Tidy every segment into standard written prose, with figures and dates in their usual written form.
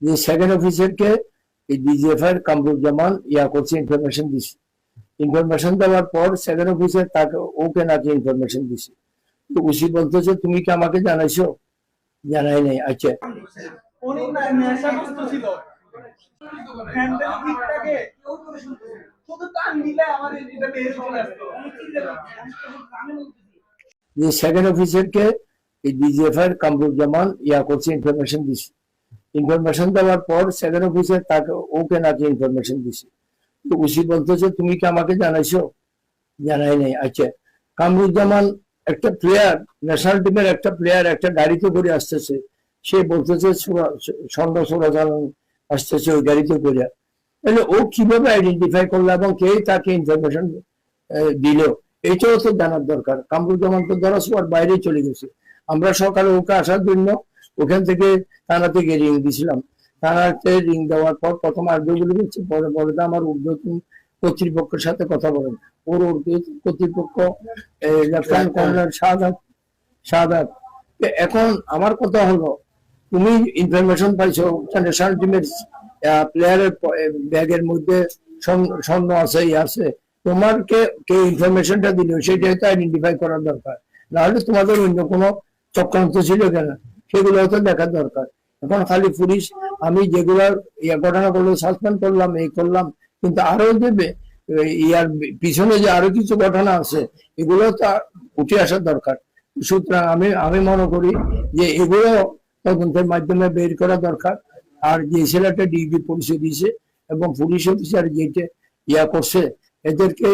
যে সেকেন্ড অফিসারকে এই ডিজিএফআই কামরুজ্জামান করছে, ইনফরমেশন দিছে। ইনফরমেশন দেওয়ার পর সেকেন্ড অফিসার তাকে ওকে নাকি ইনফরমেশন দিছে। তো উসি বলতেছে তুমি কি আমাকে জানাইছো? জানাই নাই। আচ্ছা, যে সেকেন্ড অফিসারকে এই ডিজিএফআই কামরুজ্জামান করছে, ইনফরমেশন দিছে। ইনফরমেশন দেওয়ার পর সেকেন্ড অফিসার তাকে ওকে নাকি ইনফরমেশন দিছে। তো উসি বলতেছে তুমি কি আমাকে জানাইছো? জানাই নাই। আচ্ছা, কামরুজ্জামান একটা প্লেয়ার, ন্যাশনাল টিমের একটা প্লেয়ার একটা গাড়িতে করে আসতেছে, সে বলতেছে স্বর্ণ চোরাচালান আসতেছে ওই গাড়িতে করে। তাহলে ও কিভাবে আইডেন্টিফাই করলো এবং কে তাকে ইনফরমেশন দিল, এইটাও তো জানার দরকার। কামরুজ্জামান তো দরাসোয়ার বাইরে চলে গেছে। আমরা সকালে ওকে আসার জন্য ওখান থেকে থানা থেকে রিং দিছিলাম। থানাতে রিং দেওয়ার পর প্রথম আর্গুগুলো দিচ্ছে, পরে বলে আমার ঊর্ধ্বতন কর্তৃপক্ষের সাথে কথা বলেন। ওর কর্তৃপক্ষ লেফটেন্যান্ট কর্নেল শাহাদাত। এখন আমার কথা হলো, তুমি ইনফরমেশন পাইছো ন্যাশনাল টিমের প্লেয়ারের ব্যাগের মধ্যে স্বর্ণ আছে, আছে, তোমার কে ইনফরমেশনটা দিল সেটা তো আইডেন্টিফাই করার দরকার। নাহলে তোমাদের অন্য কোনো চক্রান্ত ছিল কেন সেগুলো তো দেখার দরকার। এখন খালি পুলিশ আমি যেগুলার ঘটনা করলো সাসপেন্ড করলাম, এই করলাম, কিন্তু আরো দেবে ইয়ার পিছনে যে আরো কিছু ঘটনা আছে এগুলো তো উঠে আসার দরকার। সুতরাং আমি মনে করি যে এগুলো তদন্তের মাধ্যমে বের করা দরকার। আর যে ছেলেটা ডিগ্রি পরিচয় দিয়েছে এবং পুলিশ অফিসার যেটা করছে এদেরকে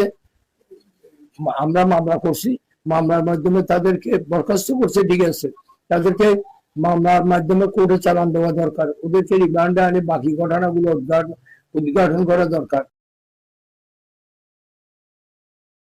আমরা মামলা করছি, মামলার মাধ্যমে তাদেরকে বরখাস্ত করছে, ঠিক আছে, তাদেরকে মামলার মাধ্যমে কোর্টে চালান দেওয়া দরকার, ওদেরকে রিমান্ডে আনে বাকি ঘটনাগুলো উদ্ঘাটন করা দরকার।